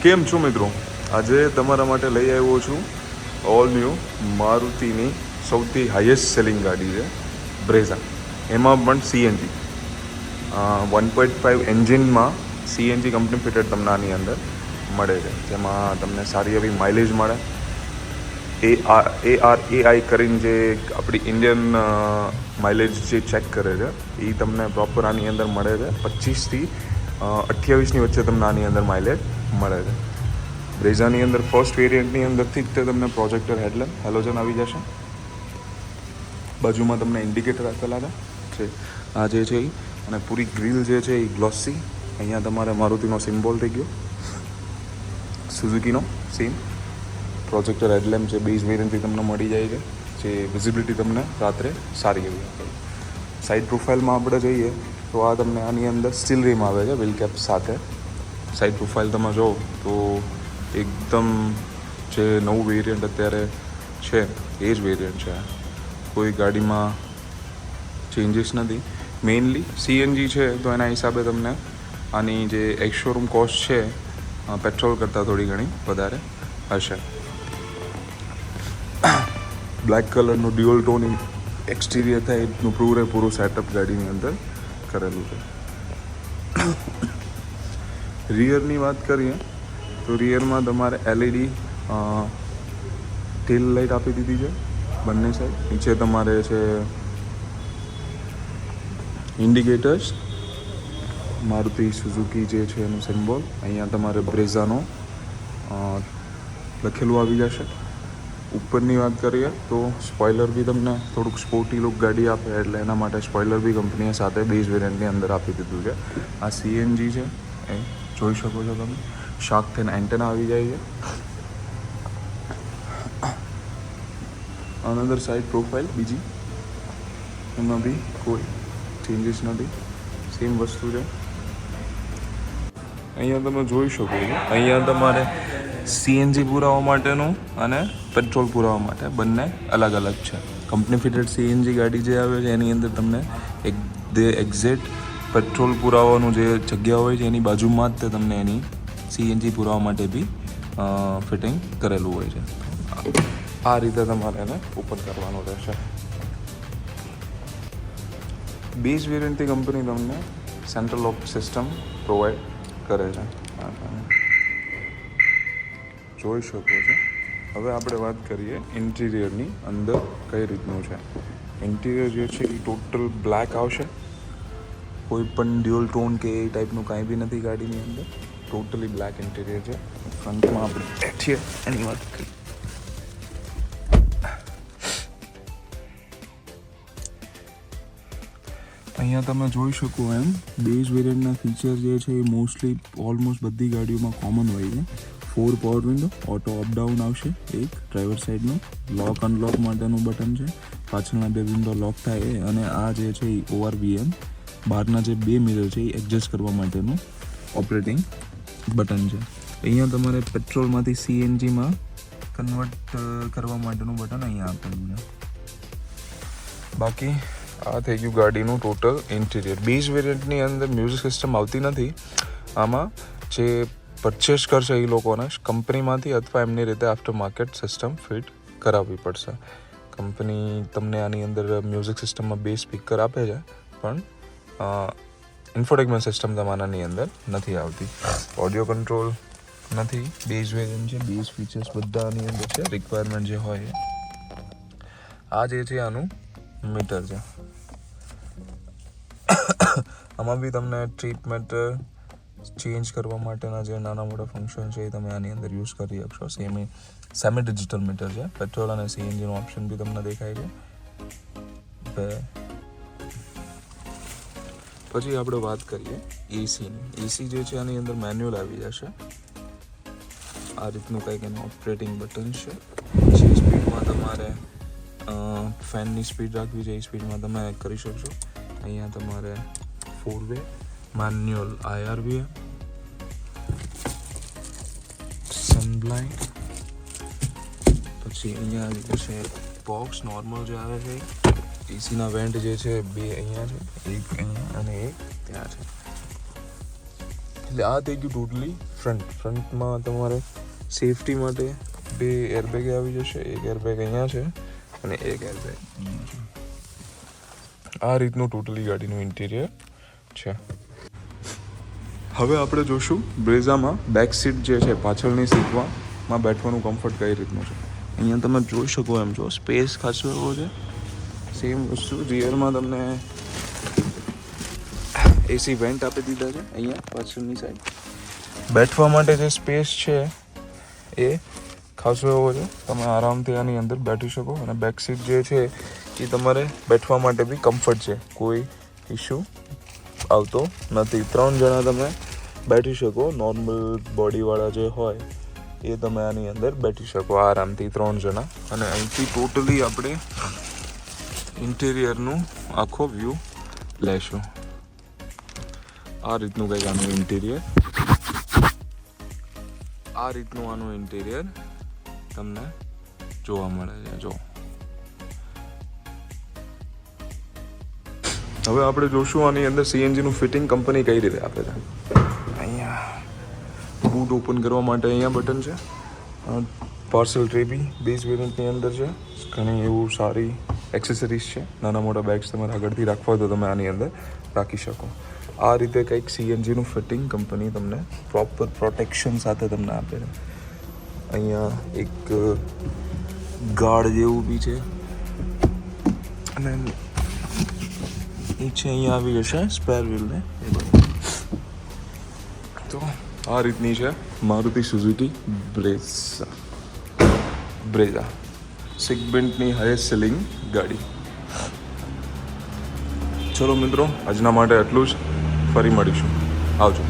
કેમ છો મિત્રો? આજે તમારા માટે લઈ આવ્યો છું ઓલ ન્યૂ મારુતિની સૌથી હાઈએસ્ટ સેલિંગ ગાડી છે બ્રેઝા. એમાં પણ સીએનજી 1.5 એન્જિનમાં સીએનજી કંપની ફિટેડ તમને આની અંદર મળે છે. જેમાં તમને સારી એવી માઇલેજ મળે. એઆરએઆઈ કરીને જે આપણી ઇન્ડિયન માઇલેજ જે ચેક કરે છે એ તમને પ્રોપર આની અંદર મળે છે. 25થી 28ની વચ્ચે તમને આની અંદર માઇલેજ મળે છે. બ્રેઝાની અંદર ફર્સ્ટ વેરિયન્ટની અંદરથી જ તે તમને પ્રોજેક્ટર હેડલેમ્પ હેલોજન આવી જશે. બાજુમાં તમને ઇન્ડિકેટર આપેલા છે આ જે છે એ, અને પૂરી ગ્રીલ જે છે એ ગ્લોસી. અહીંયા તમારે મારુતિનો સિમ્બોલ થઈ ગયો, સુઝુકીનો સેમ પ્રોજેક્ટર હેડલેમ્પ જે બેઝ વેરિયન્ટથી તમને મળી જાય છે, જે વિઝિબિલિટી તમને રાત્રે સારી એવી આપે. સાઇડ પ્રોફાઇલમાં આપણે જોઈએ તો આ તમને આની અંદર સ્ટીલ રીમ આવે છે વ્હીલ કેપ સાથે. સાઇડ પ્રોફાઇલ તમે જો તો એકદમ જે નવું વેરિયન્ટ અત્યારે છે એ જ વેરિયન્ટ છે. કોઈ ગાડીમાં ચેન્જીસ નથી. મેઇનલી સીએનજી છે તો એના હિસાબે તમને આની જે એક્સ શોરૂમ કોસ્ટ છે પેટ્રોલ કરતાં થોડી ઘણી વધારે હશે. બ્લેક કલરનું ડ્યુઅલ ટોન એક્સટિરિયર થાય એટલું પૂરેપૂરું સેટઅપ ગાડીની અંદર કરેલું છે. રિયરની વાત કરીએ તો રિયરમાં તમારે એલઈડી ટેલ લાઇટ આપી દીધી છે બંને સાઈડ. નીચે તમારે છે ઇન્ડિકેટર્સ, મારુતિ સુઝુકી જે છે એનું સિમ્બોલ. અહીંયા તમારે બ્રેઝાનો લખેલું આવી જશે. ઉપરની વાત કરીએ તો સ્પોઇલર બી તમને થોડુંક સ્પોર્ટી લુક ગાડી આપે, એટલે એના માટે સ્પોઇલર બી કંપનીએ સાથે બેઝ વેરિયન્ટની અંદર આપી દીધું છે. આ સીએનજી છે એ જોઈ શકો છો તમે. શાર્ક થઈને એન્ટેના આવી જાય છે. અનધર સાઇડ પ્રોફાઇલ બીજી, એમાં બી કોઈ ચેન્જીસ નથી, સેમ વસ્તુ છે. અહીંયા તમે જોઈ શકો છો, અહીંયા તમારે સીએનજી પુરાવા માટેનું અને પેટ્રોલ પુરાવા માટે બંને અલગ અલગ છે. કંપની ફિટેડ સીએનજી ગાડી જે આવે છે એની અંદર તમને એક્ઝેક્ટ પેટ્રોલ પુરાવાનું જે જગ્યા હોય છે એની બાજુમાં જ તે તમને એની સીએનજી પુરાવા માટે બી ફિટિંગ કરેલું હોય છે. આ રીતે તમારે એને ઓપન કરવાનું રહેશે. બેઝ વેરિયન્ટથી કંપની તમને સેન્ટ્રલ લોક સિસ્ટમ પ્રોવાઈડ કરે છે, જોઈ શકો છો. હવે આપણે વાત કરીએ ઇન્ટિરિયરની અંદર કઈ રીતનું છે. ઇન્ટિરિયર જે છે એ ટોટલ બ્લેક આવશે. કોઈ પણ ડ્યુઅલ ટોન કે એ ટાઈપનું કાંઈ બી નથી ગાડીની અંદર. ટોટલી બ્લેક ઇન્ટિરિયર છે. ફ્રન્ટમાં આપણે બેઠીએ એની વાત કરીએ. અહીંયા તમે જોઈ શકો એમ બેઝ વેરિયન્ટના ફીચર જે છે એ મોસ્ટલી ઓલમોસ્ટ બધી ગાડીઓમાં કોમન હોય છે. 4 power window, auto up down આવશે, એક ડ્રાઈવર સાઈડનું લોક અનલોક માટેનું બટન છે, પાછળના 2 વિન્ડો લોક થાય, અને આ જે છે એ ORVM બહારના જે 2 મિરર છે એ એડજસ્ટ કરવા માટેનું ઓપરેટિંગ બટન છે. અહીંયા તમારે પેટ્રોલમાંથી સીએનજીમાં કન્વર્ટ કરવા માટેનું બટન અહીંયા આપેલું છે. બાકી આ થઈ ગયું ગાડીનું ટોટલ ઇન્ટિરિયર. બેઝ વેરિયન્ટની અંદર મ્યુઝિક સિસ્ટમ આવતી નથી. આમાં જે પરચેસ કરશે એ લોકોને કંપનીમાંથી અથવા એમની રીતે આફ્ટર માર્કેટ સિસ્ટમ ફિટ કરાવવી પડશે. કંપની તમને આની અંદર મ્યુઝિક સિસ્ટમમાં 2 સ્પીકર આપે છે, પણ ઇન્ફોટેકમેન્ટ સિસ્ટમ તમારાની અંદર નથી આવતી. ઓડિયો કંટ્રોલ નથી. બેઝ વેરિયન્ટ છે, બેઝ ફીચર્સ બધા આની અંદર છે, રિક્વાયરમેન્ટ જે હોય. આ જે છે આનું મીટર છે. આમાં બી તમને ટ્રીટમેન્ટ ચેન્જ કરવા માટેના જે નાના મોટા ફંક્શન છે એ તમે આની અંદર યુઝ કરી શકશો. સેમી ડિજિટલ મીટર છે. પેટ્રોલ અને સીએનજીનો ઓપ્શન બી તમને દેખાય છે. પછી આપણે વાત કરીએ એસીની. એસી જે છે આની અંદર મેન્યુઅલ આવી જશે. આ રીતનું કંઈક એનું ઓપરેટિંગ બટન છે. જે સ્પીડમાં તમારે ફેનની સ્પીડ રાખવી છે એ સ્પીડમાં તમે કરી શકશો. અહીંયા તમારે 4-વે મેન્યુઅલ IRVM, સનબ્લાઇન્ડ, પછી અહીંયા આવી જશે બોક્સ નોર્મલ જે આવે છે. એસીના વેન્ટ જે છે 2 અહીંયા છે, એક અહીંયા અને એક ત્યાં છે. એટલે આ થઈ ગયું ટોટલી ફ્રન્ટમાં તમારે સેફટી માટે 2 એરબેગ આવી જશે. એક એરબેગ અહીંયા છે અને એક એરબેગ છે. આ રીતનું ટોટલી ગાડીનું ઇન્ટિરિયર છે. હવે આપણે જોશું બ્રેઝામાં બેક સીટ જે છે પાછળની સીટમાં બેઠવાનું કમ્ફર્ટ કઈ રીતનું છે. અહીંયા તમે જોઈ શકો એમ છો, સ્પેસ ખાસો એવો છે. સેમ વસ્તુ રિયરમાં તમને એસી વેન્ટ આપી દીધા છે. અહીંયા પાછળની સાઈડ બેઠવા માટે જે સ્પેસ છે એ ખાસો એવો છે. તમે આરામથી આની અંદર બેઠી શકો અને બેક સીટ જે છે એ તમારે બેઠવા માટે બી કમ્ફર્ટ છે, કોઈ ઇશ્યુ આવતો નથી. 3 જણા તમે બેઠી શકો. નોર્મલ બોડીવાળા જે હોય એ તમે આની અંદર બેઠી શકો આરામથી 3 જણા. અને અહીંથી ટોટલી આપણે ઇન્ટિરિયરનું આખો વ્યૂ લેશું. આ રીતનું કંઈક આનું ઇન્ટિરિયર, આ રીતનું આનું ઇન્ટિરિયર તમને જોવા મળે છે. જો હવે આપણે જોશું આની અંદર સીએનજીનું ફિટિંગ કંપની કઈ રીતે આપે છે. અહીંયા બૂટ ઓપન કરવા માટે અહીંયા બટન છે. પાર્સલ ટ્રે બી બેઝ વેરિયન્ટની અંદર છે. ઘણી એવું સારી એક્સેસરીઝ છે. નાના મોટા બેગ્સ તમારે આગળથી રાખવા હોય તો તમે આની અંદર રાખી શકો. આ રીતે કંઈક સીએનજીનું ફિટિંગ કંપની તમને પ્રોપર પ્રોટેક્શન સાથે તમને આપે છે. અહીંયા એક ગાર્ડ જેવું બી છે અને નીચે અહીંયા આવી જશે સ્પેર વ્હીલને એ બધું. તો આ રીતની છે મારુતિ સુઝુકી બ્રેઝા સેગમેન્ટની હાઈએસ્ટ સેલિંગ ગાડી. ચલો મિત્રો, આજના માટે આટલું જ. ફરી મળીશું. આવજો.